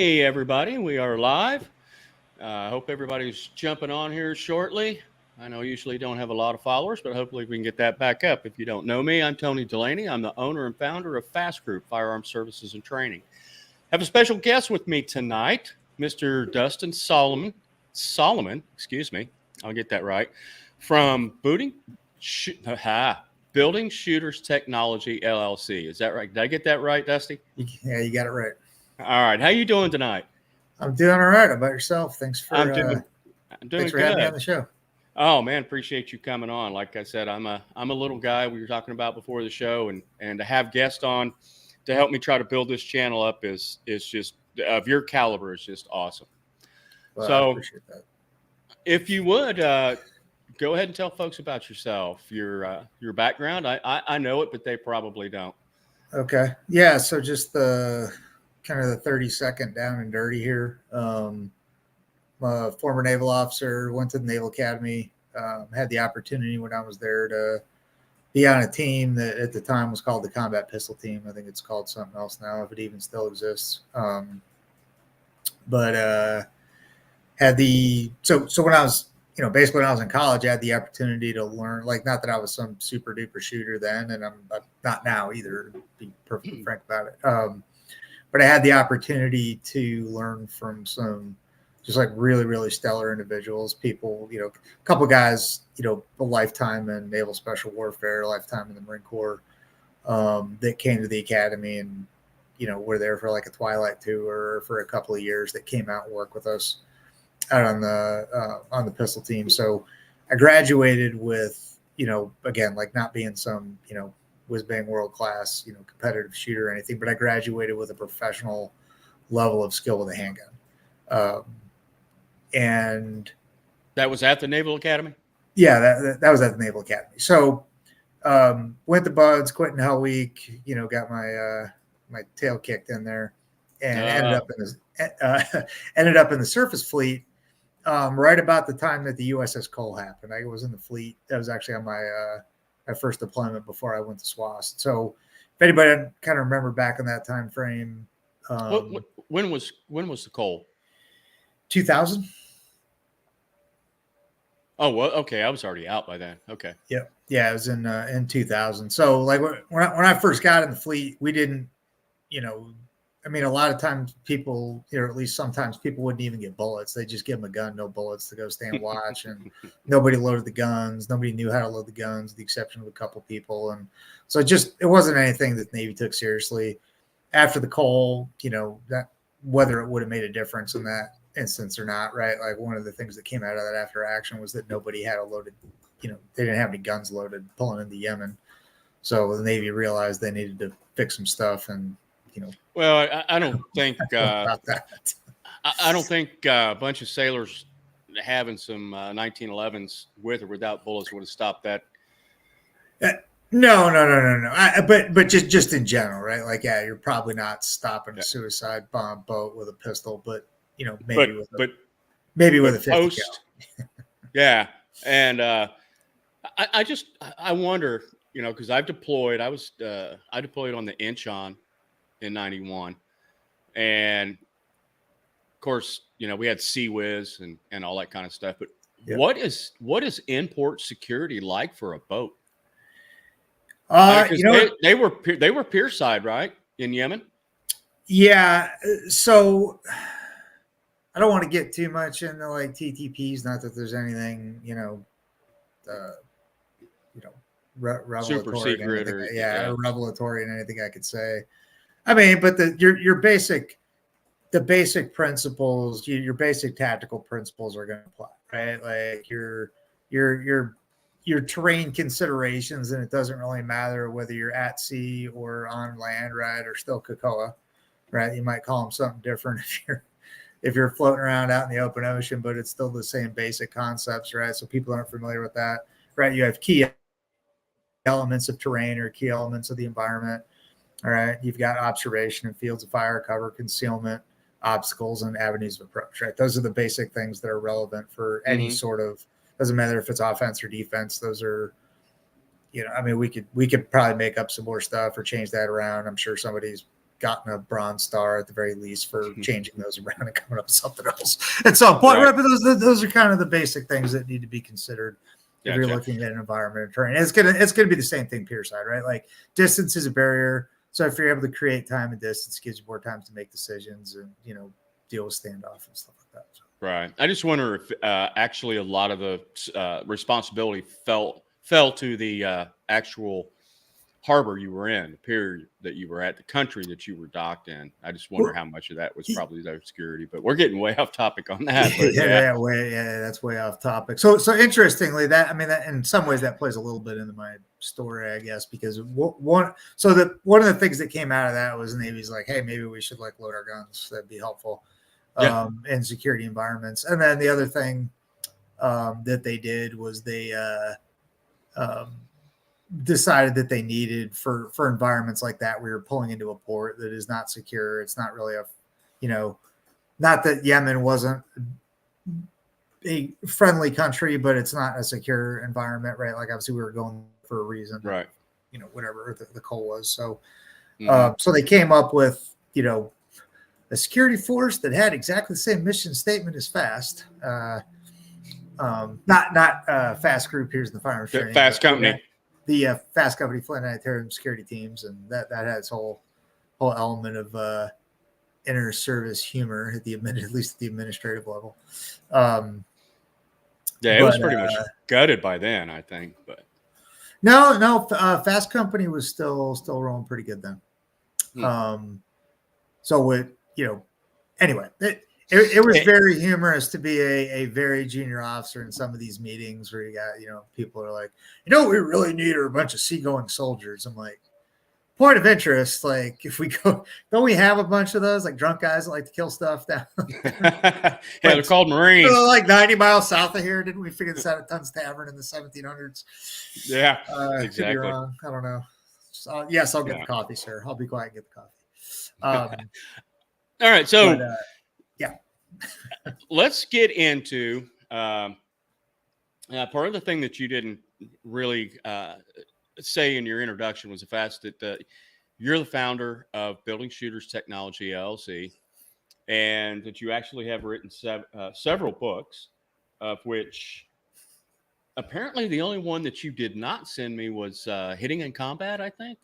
Hey, everybody, we are live. I hope everybody's jumping on here shortly. I know I usually don't have a lot of followers, but hopefully we can get that back up. If you don't know me, I'm Tony Delaney. I'm the owner and founder of Fast Group Firearms Services and Training. I have a special guest with me tonight, Mr. Dustin Soloman, excuse me, I'll get that right, from Building Shooters Technology LLC. Is that right? Did I get that right, Dusty? Yeah, you got it right. All right. How you doing tonight? I'm doing all right. How about yourself? Thanks for doing thanks for good. having me on the show. Oh man, appreciate you coming on. Like I said, I'm a little guy we were talking about before the show, and to have guests on to help me try to build this channel up is just of your caliber is just awesome. Well, so I appreciate that. If you would go ahead and tell folks about yourself, your background. I know it, but they probably don't. Okay. Yeah. So just the kind of the 30-second down and dirty here. I'm a former naval officer, went to the Naval Academy, had the opportunity when I was there to be on a team that at the time was called the Combat Pistol Team. I think it's called something else now, if it even still exists. But had the so when I was, basically when I was in college, I had the opportunity to learn, like, not that I was some super duper shooter then, and I'm not now either, to be perfectly frank about it. But I had the opportunity to learn from some just like really, really stellar individuals, people, a couple guys, a lifetime in Naval Special Warfare, a lifetime in the Marine Corps, that came to the academy and, were there for like a twilight tour or for a couple of years, that came out and worked with us out on the pistol team. So I graduated with, again, like not being some, whiz bang world class, competitive shooter or anything, but I graduated with a professional level of skill with a handgun. And that was at the Naval Academy? Yeah, that was at the Naval Academy. So went to Buds, quit in Hell Week, got my tail kicked in there, and ended up in the surface fleet right about the time that the USS Cole happened. I was in the fleet. That was actually on my first deployment before I went to SWAS. So if anybody kind of remember back in that time frame, when was the Cole? 2000. Oh, well, okay. I was already out by then. Okay. Yeah. Yeah. It was in 2000. So like when I first got in the fleet, we didn't, a lot of times people, or at least sometimes people wouldn't even get bullets. They just give them a gun, no bullets, to go stand watch. And nobody loaded the guns. Nobody knew how to load the guns, with the exception of a couple people. And so it wasn't anything that the Navy took seriously. After the Cole, that whether it would have made a difference in that instance or not, right? Like one of the things that came out of that after action was that nobody had a loaded, they didn't have any guns loaded pulling into Yemen. So the Navy realized they needed to fix some stuff, and well, I don't think I don't think a bunch of sailors having some 1911s with or without bullets would have stopped that. No. But just in general, right? Like, yeah, you're probably not stopping a suicide bomb boat with a pistol, but maybe with a 50 post. Yeah, and I wonder, because I've deployed. I deployed on the Incheon in '91, and of course, we had Sea Whiz and all that kind of stuff. But what is import security like for a boat? They were pierside, right, in Yemen. Yeah, so I don't want to get too much into like TTPs. Not that there's anything, revelatory, super secret, or revelatory in anything I could say. But your basic principles, your basic tactical principles are going to apply, right? Like your terrain considerations, and it doesn't really matter whether you're at sea or on land, right? Or still Cocoa, right? You might call them something different if you're floating around out in the open ocean, but it's still the same basic concepts, right? So people aren't familiar with that, right? You have key elements of terrain or key elements of the environment. All right. You've got observation and fields of fire, cover, concealment, obstacles, and avenues of approach, right? Those are the basic things that are relevant for any sort of, doesn't matter if it's offense or defense. Those are, we could probably make up some more stuff or change that around. I'm sure somebody's gotten a Bronze Star at the very least for changing those around and coming up with something else at some point. Right. But those are kind of the basic things that need to be considered if you're looking at an environment or terrain. It's gonna be the same thing peer side, right? Like distance is a barrier. So if you're able to create time and distance, it gives you more time to make decisions and, you know, deal with standoff and stuff like that. So. Right. I just wonder if actually a lot of the responsibility fell to the actual harbor you were in, the pier that you were at, the country that you were docked in. I just wonder how much of that was probably their security, but we're getting way off topic on that. But that's way off topic. So interestingly, that in some ways that plays a little bit into my story, I guess, because one of the things that came out of that was Navy's like, hey, maybe we should like load our guns. That'd be helpful in security environments. And then the other thing that they did was they decided that they needed for environments like that, we were pulling into a port that is not secure. It's not really not that Yemen wasn't a friendly country, but it's not a secure environment, right? Like obviously we were going for a reason, right? You know, whatever the coal was. So, so they came up with, you know, a security force that had exactly the same mission statement as FAST. Not FAST group. Here's the firearms training. FAST company. The FAST company, Flint Anti-Terrorism Security Teams, and that had its whole element of inner service humor at least at the administrative level. It was pretty much gutted by then, I think. But no, FAST company was still rolling pretty good then. So with anyway, it was very humorous to be a very junior officer in some of these meetings where you got, people are like, what we really need are a bunch of seagoing soldiers. I'm like, point of interest, like if we go, don't we have a bunch of those like drunk guys that like to kill stuff down? They're called Marines. Like 90 miles south of here. Didn't we figure this out at Tunn's Tavern in the 1700s? Yeah, exactly. Could be wrong. I don't know. Yes, I'll get the coffee, sir. I'll be quiet and get the coffee. All right, so let's get into part of the thing that you didn't really say in your introduction was the fact that you're the founder of Building Shooters Technology LLC, and that you actually have written several books, of which apparently the only one that you did not send me was Hitting in Combat, I think.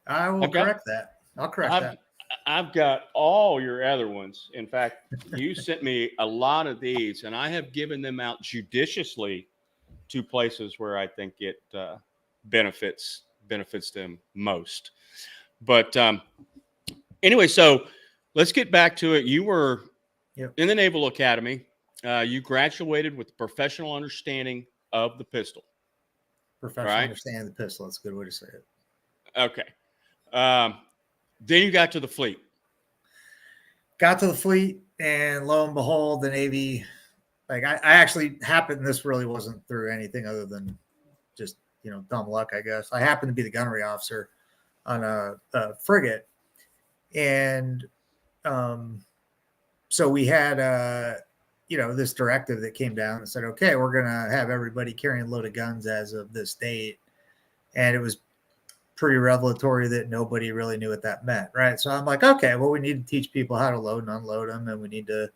I will correct that. I'll correct that. I've got all your other ones. In fact, you sent me a lot of these, and I have given them out judiciously to places where I think it benefits them most. But anyway, so let's get back to it. You were in the Naval Academy. You graduated with professional understanding of the pistol. Professional understanding of the pistol. That's a good way to say it. Okay. Then you got to the fleet. And lo and behold, the Navy, like I actually happened, this really wasn't through anything other than just, dumb luck, I guess. I happened to be the gunnery officer on a frigate. And so we had, this directive that came down and said, okay, we're going to have everybody carrying loaded guns as of this date. And it was pretty revelatory that nobody really knew what that meant, right? So I'm like, okay, well, we need to teach people how to load and unload them, and we need to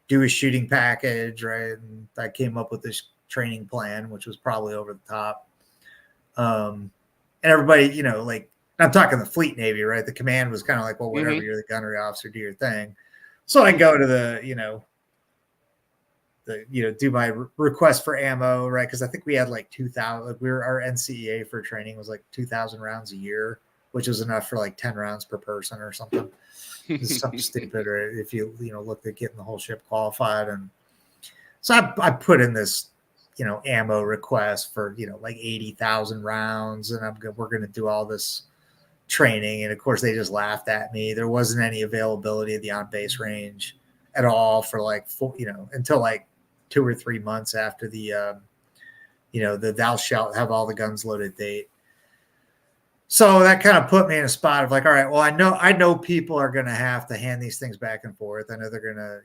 do a shooting package, right? And I came up with this training plan, which was probably over the top. And everybody, like I'm talking the fleet Navy, right? The command was kind of like, well, whatever, you're the gunnery officer, do your thing. So I go to the, do my request for ammo, right? Because I think we had like 2,000. Our NCEA for training was like 2,000 rounds a year, which was enough for like 10 rounds per person or something. It's something stupid, right? If you look at getting the whole ship qualified, and so I put in this ammo request for like 80,000 rounds, and we're going to do all this training, and of course they just laughed at me. There wasn't any availability of the on base range at all for like until like 2 or 3 months after the the thou shalt have all the guns loaded date. So that kind of put me in a spot of like, all right, well, I know people are going to have to hand these things back and forth. I know they're going to,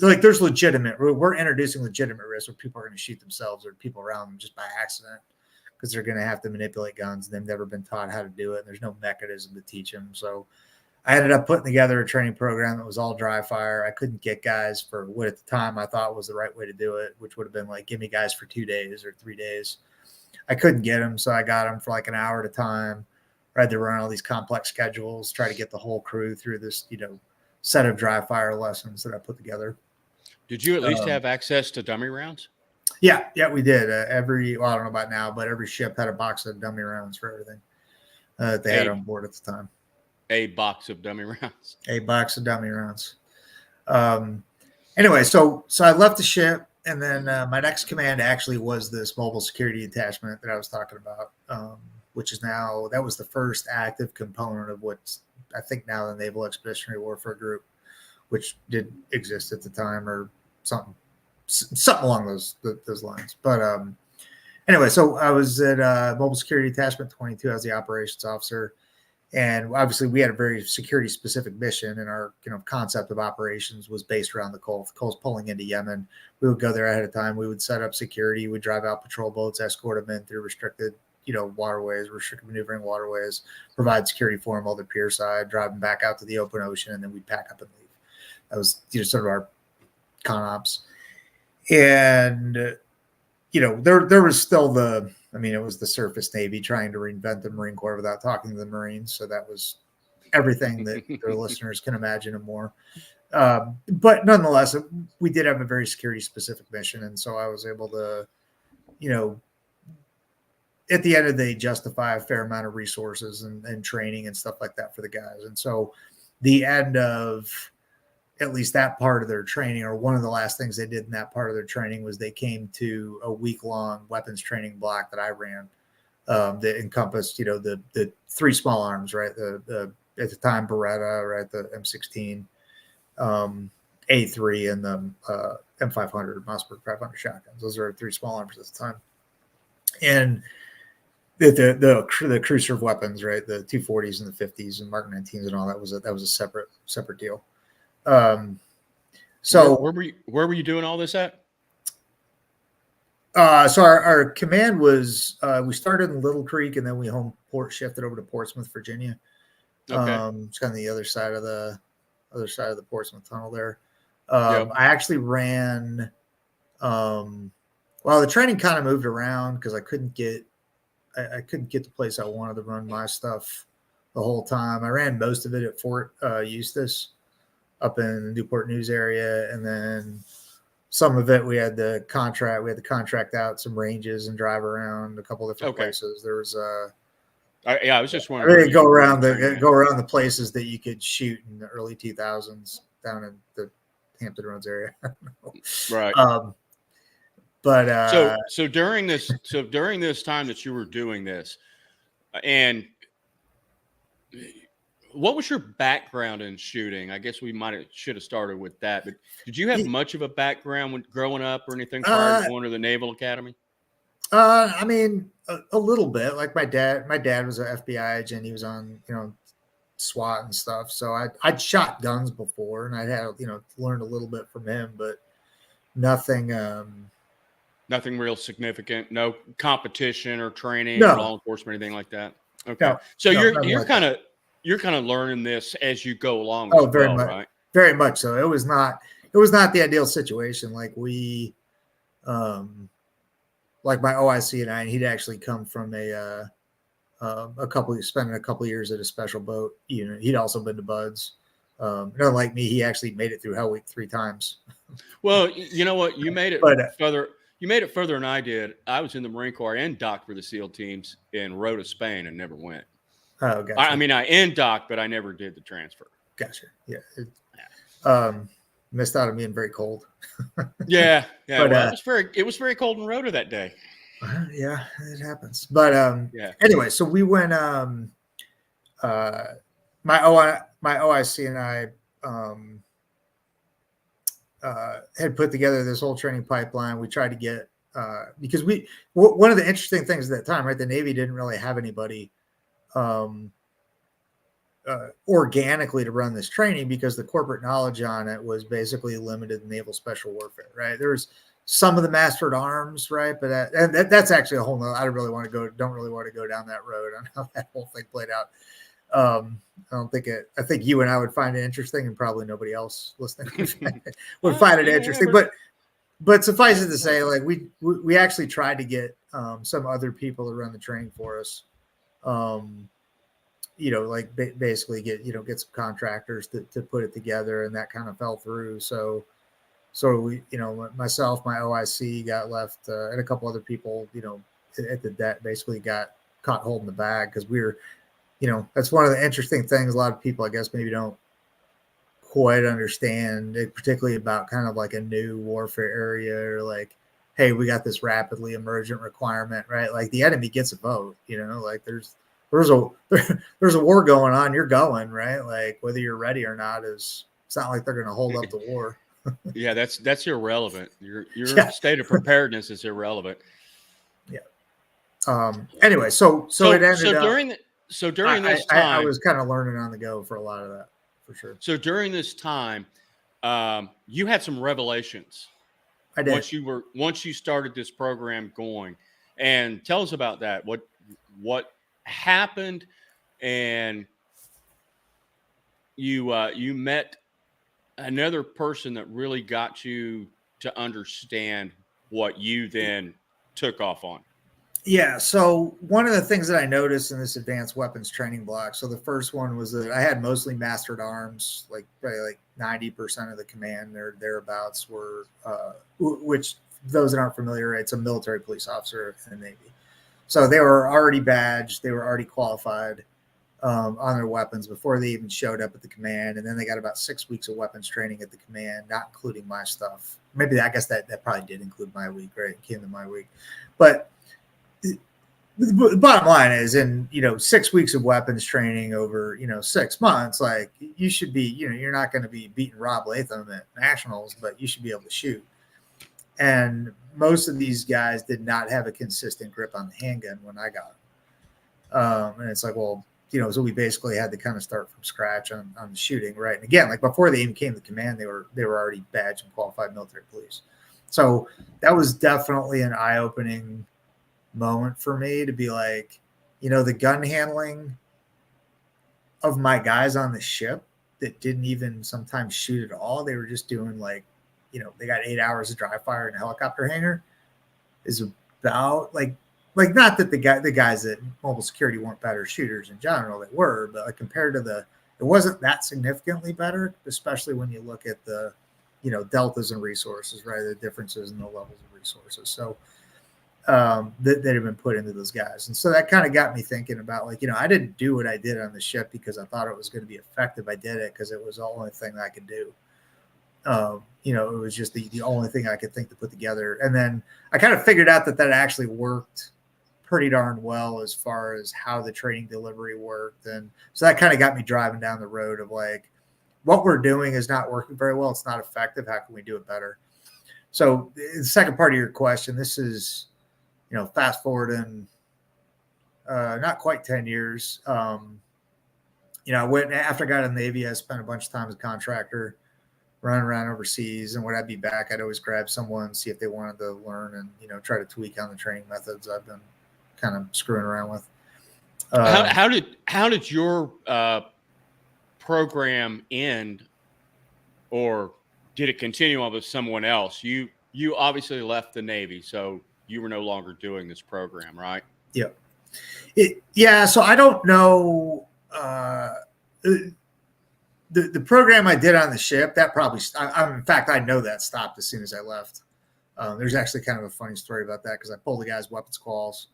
like there's we're introducing legitimate risk where people are going to shoot themselves or people around them just by accident because they're going to have to manipulate guns. And they've never been taught how to do it. And there's no mechanism to teach them. So I ended up putting together a training program that was all dry fire. I couldn't get guys for what at the time I thought was the right way to do it, which would have been like, give me guys for 2 days or 3 days. I couldn't get them. So I got them for like an hour at a time. I had to run all these complex schedules, try to get the whole crew through this, set of dry fire lessons that I put together. Did you at least have access to dummy rounds? Yeah, we did. I don't know about now, but every ship had a box of dummy rounds for everything they had on board at the time. A box of dummy rounds. A box of dummy rounds. Anyway, so I left the ship, and then my next command actually was this mobile security detachment that I was talking about, which is now, that was the first active component of what's, I think now the Naval Expeditionary Warfare Group, which did exist at the time, or something along those lines. But anyway, so I was at Mobile Security Detachment 22 as the operations officer. And obviously we had a very security specific mission, and our concept of operations was based around the Gulf. The Gulf's pulling into Yemen. We would go there ahead of time. We would set up security. We'd drive out patrol boats, escort them in through restricted waterways, restricted maneuvering waterways, provide security for them while they're pier side, drive them back out to the open ocean, and then we'd pack up and leave. That was sort of our con ops. And there was still it was the surface Navy trying to reinvent the Marine Corps without talking to the Marines. So that was everything that their listeners can imagine and more. But nonetheless, we did have a very security specific mission. And so I was able to, at the end of the day, justify a fair amount of resources and training and stuff like that for the guys. And so the end of at least that part of their training, or one of the last things they did in that part of their training, was they came to a week-long weapons training block that I ran that encompassed, the 3 small arms, right? The at the time Beretta, right? The M16, A3, and the M500, Mossberg 500 shotguns. Those are 3 small arms at the time. And the crew serve weapons, right? The 240s and the 50s and Mark 19s and all that was a separate deal. So where were you doing all this at? So our command was, we started in Little Creek, and then we home port shifted over to Portsmouth, Virginia. Okay. It's kind of the other side of the Portsmouth Tunnel there. Yep. I actually ran, the training kind of moved around because I couldn't get the place I wanted to run my stuff the whole time. I ran most of it at Fort Eustis up in the Newport News area, and then some of it we had to contract out some ranges and drive around a couple different places. There was I was just wondering. Go around the places that you could shoot in the early 2000s down in the Hampton Roads area. Right. But so during this time that you were doing this, and what was your background in shooting? I guess we should have started with that. But did you have much of a background when growing up or anything prior to going to the Naval Academy? I mean, a little bit. Like my dad was an FBI agent. He was on, SWAT and stuff. So I'd shot guns before, and I'd had, learned a little bit from him, but nothing. Nothing real significant. No competition or training, or law enforcement, anything like that. Okay. No, so you're kind of learning this as you go along. Oh, very much, right? Very much so. It was not the ideal situation. Like we, like my OIC and I, and he'd actually come from spending a couple of years at a special boat unit. He'd also been to Buds. Not like me, he actually made it through Hell Week 3 times. Well, you know what? You made it further. You made it further than I did. I was in the Marine Corps and docked for the SEAL teams in Rota, Spain, and never went. Oh, gotcha. I mean, I docked, but I never did the transfer. Gotcha. Yeah. Missed out on being very cold. Yeah. But, it was very cold in Rota that day. Yeah, it happens. But anyway, so we went. My OIC and I had put together this whole training pipeline. We tried to get because one of the interesting things at that time, right? The Navy didn't really have anybody organically to run this training because the corporate knowledge on it was basically limited to naval special warfare, right? There was some of the mastered arms, right? But that's actually a whole nother. I don't really want to go down that road on how that whole thing played out. I don't think it. I think you and I would find it interesting, and probably nobody else listening would find it interesting. But suffice it to say, like we actually tried to get some other people to run the training for us. Like basically get some contractors to put it together, and that kind of fell through. So we, myself, my OIC got left, and a couple other people, at the debt basically got caught holding the bag because we were, that's one of the interesting things. A lot of people, I guess, maybe don't quite understand, particularly about kind of like a new warfare area, or like, hey, we got this rapidly emergent requirement, right? Like the enemy gets a vote, like there's a war going on, you're going, right? Like whether you're ready or not it's not like they're going to hold up the war. Yeah, that's irrelevant. Your state of preparedness is irrelevant. Yeah. Anyway, so it ended up during this time, I was kind of learning on the go for a lot of that, for sure. So during this time, you had some revelations. I did. Once you started this program going, and tell us about that. What happened, and you met another person that really got you to understand what you then took off on. Yeah. So one of the things that I noticed in this advanced weapons training block, so the first one was that I had mostly mastered arms, like probably like 90% of the command or thereabouts were, which those that aren't familiar, it's a military police officer in the Navy. So they were already badged, they were already qualified on their weapons before they even showed up at the command. And then they got about 6 weeks of weapons training at the command, not including my stuff. Maybe I guess that probably did include my week, right? It came to my week. But the bottom line is, in 6 weeks of weapons training over 6 months, like you should be, you're not going to be beating Rob Latham at nationals, but you should be able to shoot. And most of these guys did not have a consistent grip on the handgun when I got them. And it's like, well, so we basically had to kind of start from scratch on the shooting, right? And again, like before they even came to command, they were already badged and qualified military police. So that was definitely an eye-opening moment for me to be like, the gun handling of my guys on the ship that didn't even sometimes shoot at all. They were just doing like, they got 8 hours of dry fire in a helicopter hangar, is about like not that the guys at mobile security weren't better shooters in general, they were, but like compared to it wasn't that significantly better, especially when you look at the, deltas and resources, right? The differences in the levels of resources. So that have been put into those guys. And so that kind of got me thinking about like, I didn't do what I did on the ship because I thought it was going to be effective. I did it because it was the only thing that I could do. It was just the only thing I could think to put together. And then I kind of figured out that actually worked pretty darn well as far as how the training delivery worked. And so that kind of got me driving down the road of like, what we're doing is not working very well. It's not effective. How can we do it better? So the second part of your question, this is, fast forward in not quite 10 years. I went after I got in the Navy, I spent a bunch of time as a contractor running around overseas. And when I'd be back, I'd always grab someone, see if they wanted to learn and, try to tweak on the training methods I've been kind of screwing around with. How did your program end, or did it continue on with someone else? You obviously left the Navy, so you were no longer doing this program, right? Yeah. So I don't know. The program I did on the ship, that probably, in fact, I know that stopped as soon as I left. There's actually kind of a funny story about that because I pulled the guy's weapons calls,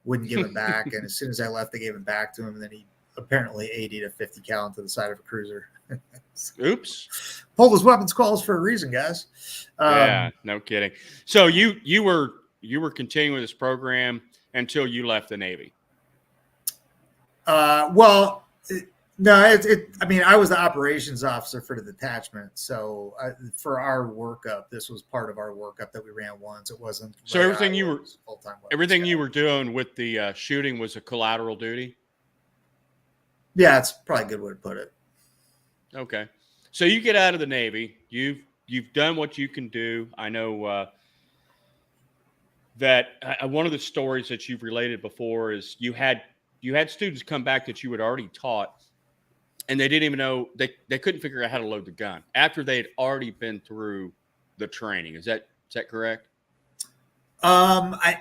wouldn't give it back. And as soon as I left, they gave him back to him. And then he apparently 80 to 50 cal into the side of a cruiser. Oops. Pulled his weapons calls for a reason, guys. Yeah, no kidding. So you were continuing this program until you left the Navy. No, I mean, I was the operations officer for the detachment. So for our workup, this was part of our workup that we ran once. It wasn't. So everything you were doing with the shooting was a collateral duty? Yeah, it's probably a good way to put it. Okay. So you get out of the Navy. You've done what you can do. I know that one of the stories that you've related before is you had students come back that you had already taught, and they didn't even know they couldn't figure out how to load the gun after they had already been through the training. Is that correct? I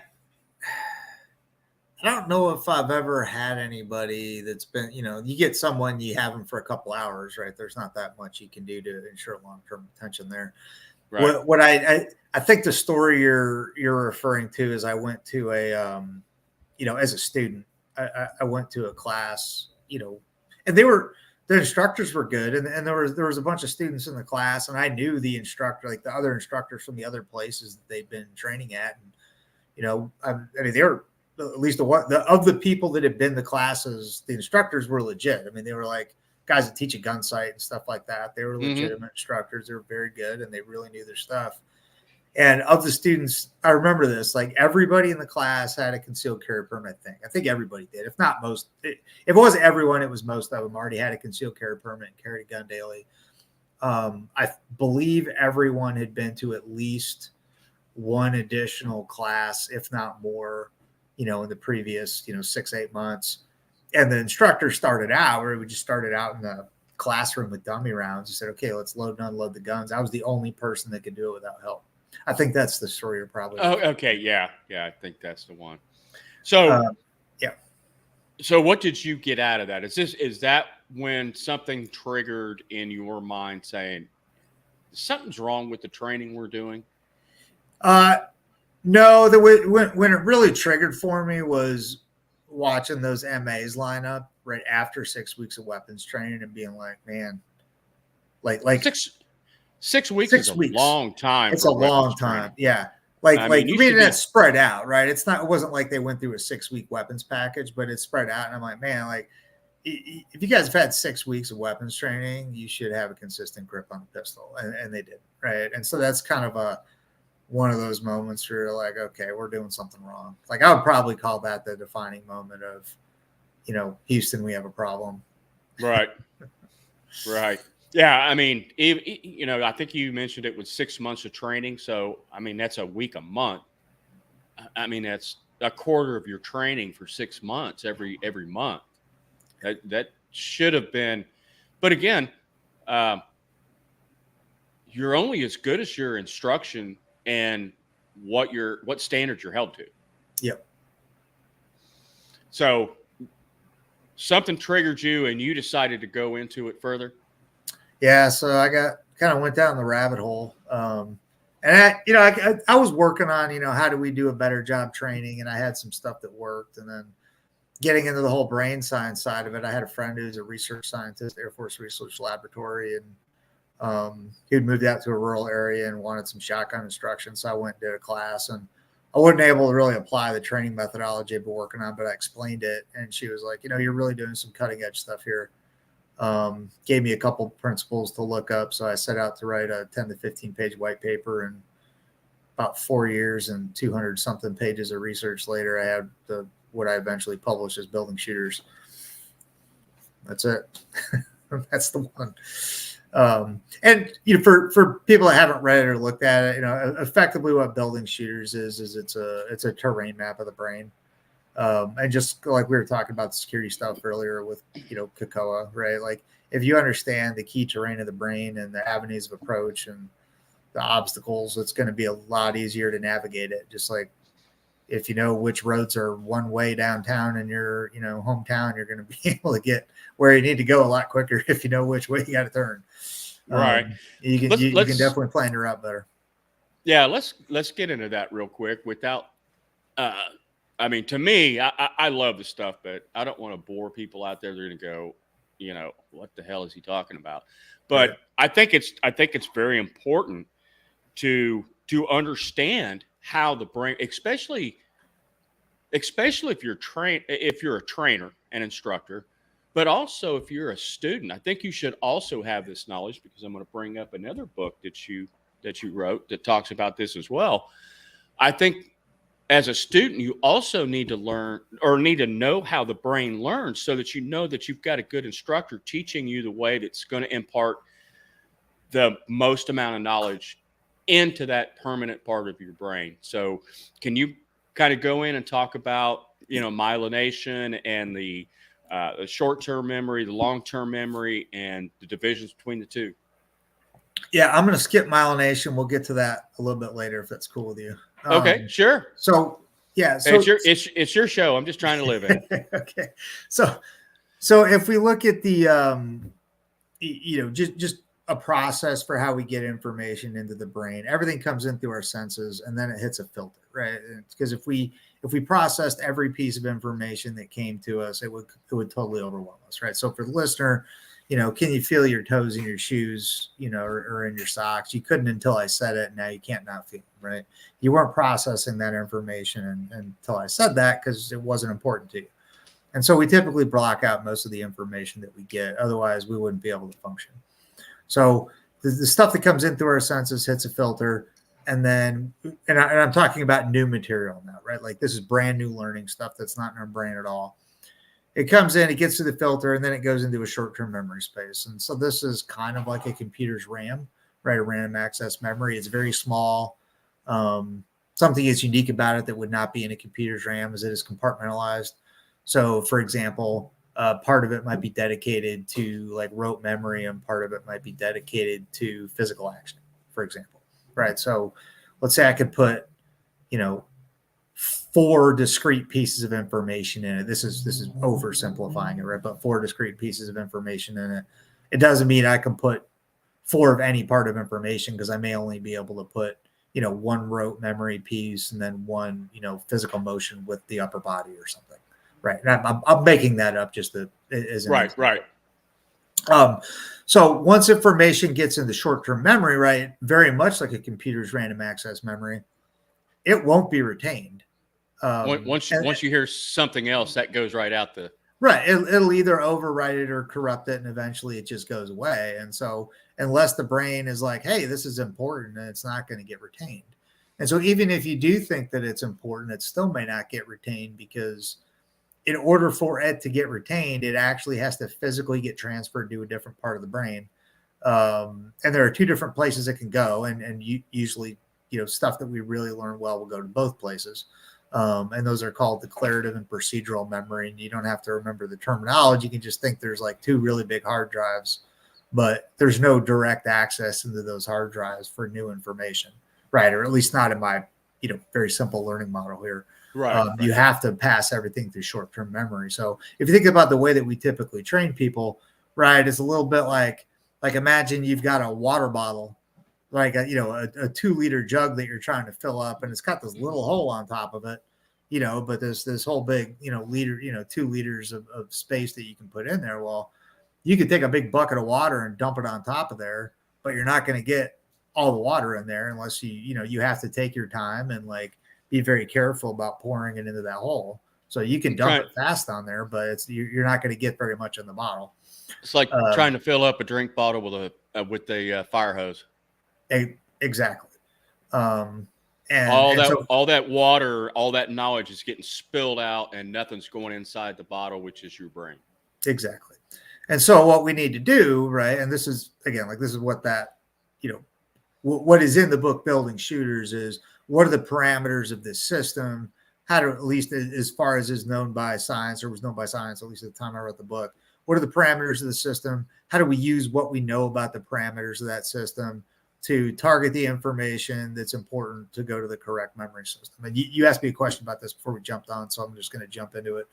don't know if I've ever had anybody that's been, you get someone, you have them for a couple hours, right? There's not that much you can do to ensure long-term retention there. Right. What I think the story you're referring to is I went to a, as a student, I went to a class, and the instructors were good. And there was a bunch of students in the class, and I knew the instructor, like the other instructors from the other places that they'd been training at. And, I mean, they were, at least of the people that had been the classes, the instructors were legit. I mean, they were like guys that teach a gun site and stuff like that. They were legitimate instructors. They were very good, and they really knew their stuff. And of the students, I remember this, like everybody in the class had a concealed carry permit. I think everybody did. If not most, if it wasn't everyone, it was most of them already had a concealed carry permit and carried a gun daily. I believe everyone had been to at least one additional class, if not more, in the previous, 6-8 months. And the instructor started out where we just started out in the classroom with dummy rounds. He said, okay, let's load and unload the guns. I was the only person that could do it without help. I think that's the story you're probably. Oh, okay. Yeah. I think that's the one. So, yeah. So what did you get out of that? Is that when something triggered in your mind saying something's wrong with the training we're doing? No, when it really triggered for me was watching those MAs line up right after 6 weeks of weapons training and being like, man, like 6 weeks is a long time. It's a long time. Yeah. I mean, that's spread out, right? It wasn't like they went through a 6-week weapons package, but it's spread out. And I'm like, man, like if you guys have had 6 weeks of weapons training, you should have a consistent grip on the pistol. And they did. Right. And so that's kind of one of those moments where you're like, okay, we're doing something wrong. Like I would probably call that the defining moment of, Houston, we have a problem. Right. Right. Yeah. I mean, I think you mentioned it was 6 months of training. So, I mean, that's a week a month. I mean, that's a quarter of your training for 6 months every month. That should have been, but again, you're only as good as your instruction and what standards you're held to. Yep. So something triggered you and you decided to go into it further. Yeah. So I kind of went down the rabbit hole. And I was working on, how do we do a better job training? And I had some stuff that worked. And then getting into the whole brain science side of it, I had a friend who's a research scientist, Air Force Research Laboratory, and he'd moved out to a rural area and wanted some shotgun instruction. So I went and did a class, and I wasn't able to really apply the training methodology I've been working on, but I explained it. And she was like, you're really doing some cutting edge stuff here. Gave me a couple principles to look up. So I set out to write a 10 to 15 page white paper, and about 4 years and 200 something pages of research later, I had what I eventually published as Building Shooters. That's it. That's the one. And for people that haven't read it or looked at it, effectively what Building Shooters is it's a terrain map of the brain. And just like we were talking about the security stuff earlier with, COCOA, right? Like if you understand the key terrain of the brain and the avenues of approach and the obstacles, it's going to be a lot easier to navigate it. Just like if you know which roads are one way downtown in your, hometown, you're going to be able to get where you need to go a lot quicker if you know which way you got to turn. Right. You can definitely plan your route better. Yeah. Let's get into that real quick without, I mean, to me, I love the stuff, but I don't want to bore people out there. They're going to go, what the hell is he talking about? But yeah. I think it's very important to understand how the brain, especially if you're a trainer and instructor, but also if you're a student. I think you should also have this knowledge, because I'm going to bring up another book that you wrote that talks about this as well. I think as a student, you also need to learn or need to know how the brain learns, so that you know that you've got a good instructor teaching you the way that's going to impart the most amount of knowledge into that permanent part of your brain. So can you kind of go in and talk about, myelination and the short-term memory, the long-term memory, and the divisions between the two? Yeah, I'm going to skip myelination. We'll get to that a little bit later if that's cool with you. Okay, sure. So yeah, so it's your show. I'm just trying to live it. Okay, so if we look at the just a process for how we get information into the brain, everything comes in through our senses and then it hits a filter, right? Because if we processed every piece of information that came to us, it would totally overwhelm us, right? So for the listener, can you feel your toes in your shoes, or in your socks? You couldn't until I said it. Now you can't not feel them, right? You weren't processing that information until I said that because it wasn't important to you. And so we typically block out most of the information that we get. Otherwise, we wouldn't be able to function. So the stuff that comes in through our senses hits a filter. And then, and I'm talking about new material now, right? Like this is brand new learning stuff that's not in our brain at all. It comes in, it gets to the filter, and then it goes into a short-term memory space. And so this is kind of like a computer's RAM, right? A random access memory. It's very small. Something is unique about it that would not be in a computer's RAM is it is compartmentalized. So, for example, part of it might be dedicated to like rote memory, and part of it might be dedicated to physical action, for example, right? So let's say I could put, 4 discrete pieces of information in it. This is oversimplifying it, right? But 4 discrete pieces of information in it. It doesn't mean I can put 4 of any part of information because I may only be able to put, 1 rote memory piece and then 1, physical motion with the upper body or something, right? And I'm making that up just as an right. So once information gets into short-term memory, right, very much like a computer's random access memory, it won't be retained. Once you hear something else, that goes right out the right. It'll either overwrite it or corrupt it, and eventually it just goes away. And so unless the brain is like, hey, this is important, and it's not going to get retained. And so even if you do think that it's important, it still may not get retained because in order for it to get retained, it actually has to physically get transferred to a different part of the brain. And there are 2 different places it can go. And usually, stuff that we really learn well will go to both places. And those are called declarative and procedural memory. And you don't have to remember the terminology. You can just think there's like 2 really big hard drives, but there's no direct access into those hard drives for new information, right? Or at least not in my, very simple learning model here. Right. You have to pass everything through short-term memory. So if you think about the way that we typically train people, right, it's a little bit like imagine you've got a water bottle, like a 2-liter jug that you're trying to fill up, and it's got this little hole on top of it, but there's this whole big, liter, 2 liters of space that you can put in there. Well, you could take a big bucket of water and dump it on top of there, but you're not going to get all the water in there unless you have to take your time and like be very careful about pouring it into that hole. So you can dump it fast on there, but you're not going to get very much in the bottle. It's like trying to fill up a drink bottle with a fire hose. Exactly. And all that water, all that knowledge is getting spilled out, and nothing's going inside the bottle, which is your brain. Exactly. And so what we need to do, right, and this is again, like this is what that, what is in the book Building Shooters is what are the parameters of this system? How to, at least as far as is known by science or was known by science, at least at the time I wrote the book, what are the parameters of the system? How do we use what we know about the parameters of that system to target the information that's important to go to the correct memory system? And you asked me a question about this before we jumped on, so I'm just going to jump into it.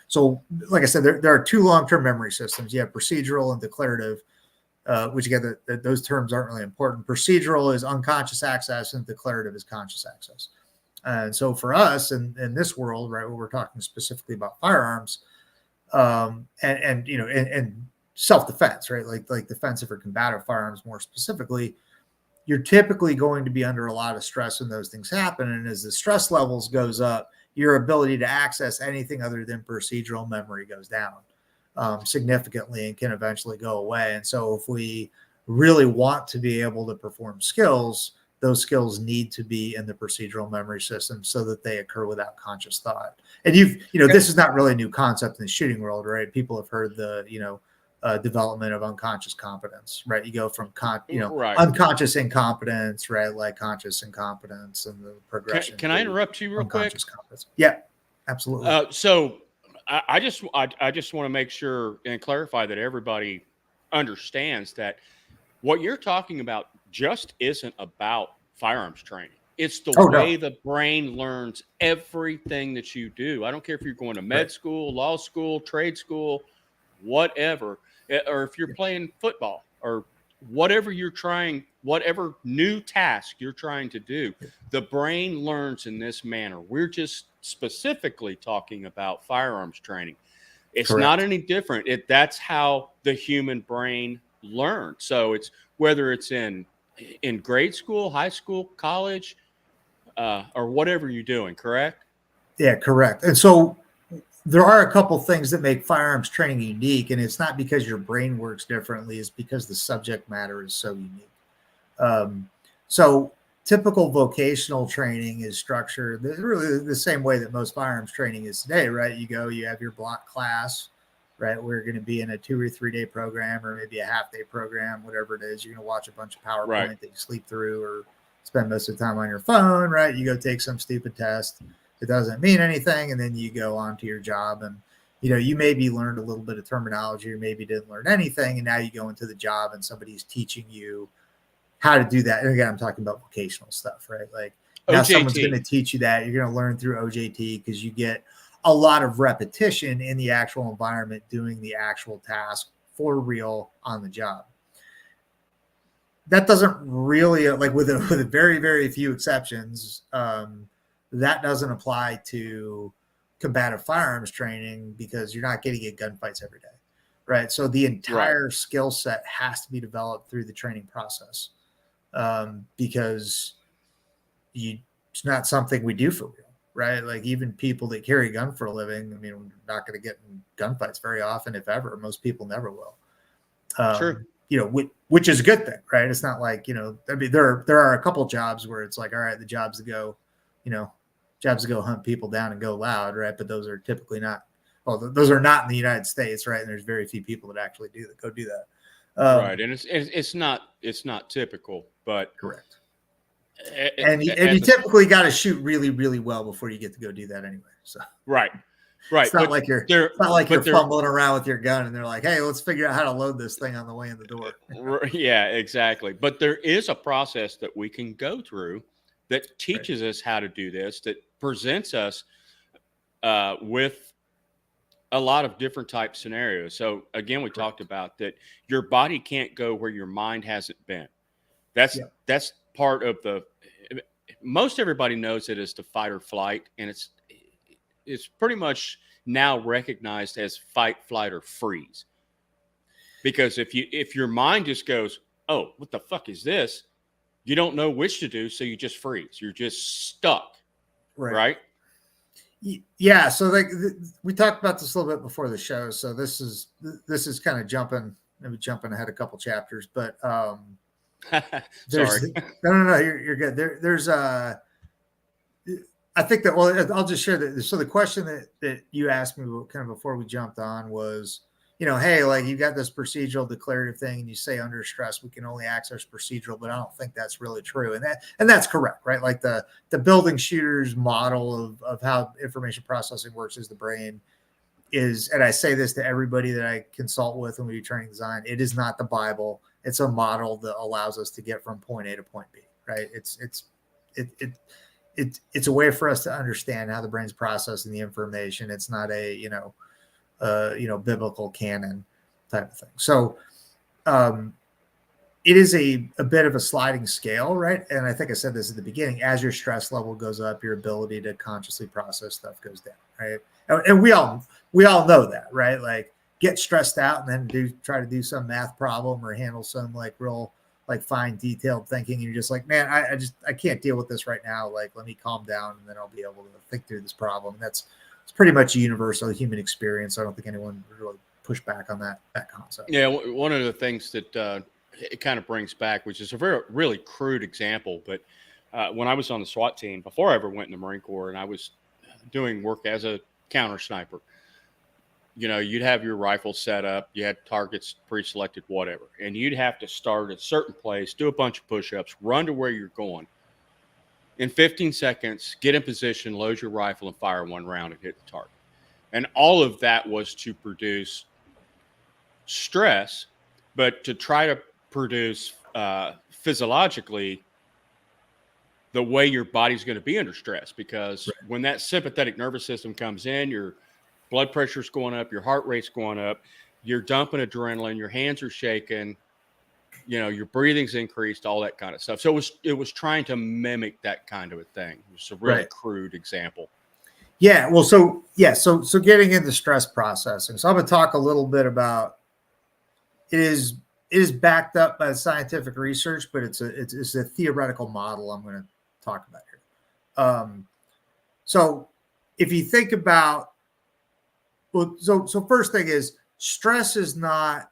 So like I said, there are 2 long-term memory systems. You have procedural and declarative, which again, those terms aren't really important. Procedural is unconscious access and declarative is conscious access. And so for us in this world, right, where we're talking specifically about firearms, and self-defense, right? Like defensive or combative firearms more specifically, you're typically going to be under a lot of stress when those things happen. And as the stress levels goes up, your ability to access anything other than procedural memory goes down significantly and can eventually go away. And so if we really want to be able to perform skills, those skills need to be in the procedural memory system so that they occur without conscious thought. And this is not really a new concept in the shooting world, right? People have heard the, development of unconscious competence, right? You go from Right. unconscious incompetence, right? Like conscious incompetence, and the progression. Can I interrupt you real quick? Unconscious competence. Yeah, absolutely. So I just want to make sure and clarify that everybody understands that what you're talking about just isn't about firearms training. It's the way the brain learns everything that you do. I don't care if you're going to med school, law school, trade school, whatever, or if you're playing football or whatever whatever new task you're trying to do, the brain learns in this manner. We're just specifically talking about firearms training. It's not any different. That's how the human brain learns. So it's whether it's in grade school, high school, college, or whatever you're doing, correct? Yeah, correct. And so there are a couple things that make firearms training unique, and it's not because your brain works differently, it's because the subject matter is so unique. So typical vocational training is structured really the same way that most firearms training is today, right? You have your block class, right? We're going to be in a 2 or 3 day program, or maybe a half-day program, whatever it is. You're going to watch a bunch of PowerPoint that you sleep through, or spend most of the time on your phone, right? You go take some stupid test. It doesn't mean anything. And then you go on to your job, and, you maybe learned a little bit of terminology, or maybe didn't learn anything. And now you go into the job and somebody's teaching you how to do that. And again, I'm talking about vocational stuff, right? Like now someone's going to teach you that. You're going to learn through OJT because you get a lot of repetition in the actual environment, doing the actual task for real on the job. That doesn't really, like with a very, very few exceptions, that doesn't apply to combative firearms training, because you're not getting in gunfights every day, right? So the entire skill set has to be developed through the training process, because it's not something we do for real, right? Like even people that carry a gun for a living, I mean, we're not going to get in gunfights very often, if ever. Most people never will. Sure. Which is a good thing, right? It's not like, I mean, there are a couple jobs where it's like, all right, the jobs to go hunt people down and go loud, right? But those are typically not, those are not in the United States, right? And there's very few people that actually do that. Right. And it's not typical, but correct. And you typically got to shoot really, really well before you get to go do that anyway. So right. It's not like you're fumbling around with your gun and they're like, hey, let's figure out how to load this thing on the way in the door. Yeah, exactly. But there is a process that we can go through that teaches us how to do this, that presents us with a lot of different type scenarios. So again, we talked about that your body can't go where your mind hasn't been. That's part of most everybody knows it as the fight or flight, and it's pretty much now recognized as fight, flight, or freeze. Because if your mind just goes, oh, what the fuck is this? You don't know which to do, so you just freeze. You're just stuck, right? Yeah. So we talked about this a little bit before the show. So this is kind of jumping ahead a couple chapters, but sorry. No, you're good. There's I think that, I'll just share that. So the question that you asked me kind of before we jumped on was, hey, like you got this procedural declarative thing and you say under stress, we can only access procedural, but I don't think that's really true. And that's correct, right? Like the building shooters model of how information processing works is the brain is, and I say this to everybody that I consult with when we do training design, it is not the Bible. It's a model that allows us to get from point A to point B, right? It's a way for us to understand how the brain's processing the information. It's not a, biblical canon type of thing. So it is a bit of a sliding scale, right? And I think I said this at the beginning, as your stress level goes up, your ability to consciously process stuff goes down, right? And we all know that, right? Like get stressed out and then try to do some math problem or handle some real fine detailed thinking. And you're just like, man, I can't deal with this right now. Like, let me calm down and then I'll be able to think through this problem. It's pretty much a universal human experience. I don't think anyone would really push back on that concept. Yeah. One of the things that it kind of brings back, which is a really crude example, but when I was on the SWAT team, before I ever went in the Marine Corps, and I was doing work as a counter sniper, you'd have your rifle set up, you had targets pre-selected, whatever, and you'd have to start at a certain place, do a bunch of push-ups, run to where you're going. In 15 seconds, get in position, load your rifle, and fire one round and hit the target. And all of that was to produce stress, but to try to produce physiologically the way your body's going to be under stress, because when that sympathetic nervous system comes in, your blood pressure's going up, your heart rate's going up, you're dumping adrenaline, your hands are shaking, your breathing's increased, all that kind of stuff. So it was trying to mimic that kind of a thing. It's a really crude example. Yeah. Well, so getting into stress processing. So I'm going to talk a little bit about it is backed up by scientific research, but it's a theoretical model I'm going to talk about here. So if you think about, so first thing is stress is not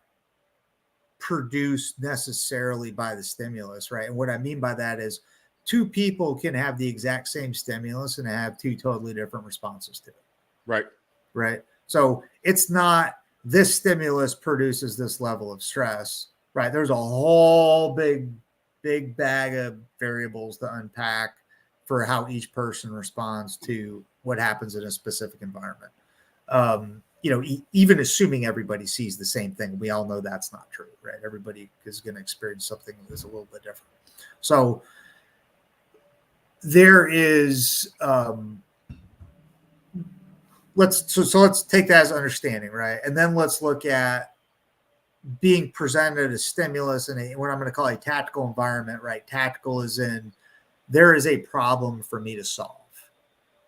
produced necessarily by the stimulus, right? And what I mean by that is two people can have the exact same stimulus and have two totally different responses to it. Right. So it's not this stimulus produces this level of stress, right? There's a whole big bag of variables to unpack for how each person responds to what happens in a specific environment. Even assuming everybody sees the same thing, we all know that's not true, right? Everybody is going to experience something that's a little bit different. So there is, let's take that as understanding, right? And then let's look at being presented a stimulus in what I'm going to call a tactical environment, right? Tactical is in there is a problem for me to solve,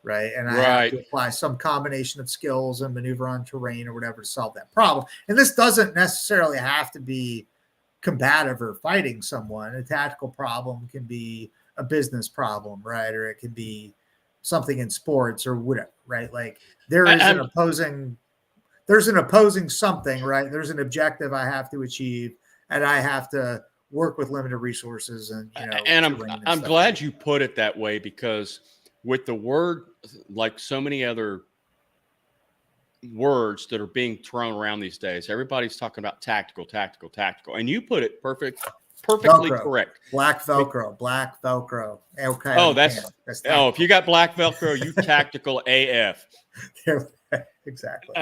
right? And I have to apply some combination of skills and maneuver on terrain or whatever to solve that problem. And this doesn't necessarily have to be combative or fighting someone. A tactical problem can be a business problem, right? Or it can be something in sports or whatever, right? Like there is an opposing something, right? There's an objective I have to achieve, and I have to work with limited resources and I'm glad you put it that way, because with the word, like so many other words that are being thrown around these days, everybody's talking about tactical, and you put it perfectly Velcro, correct. Black Velcro. Okay. Oh, that's if you got black Velcro, you tactical AF. Exactly.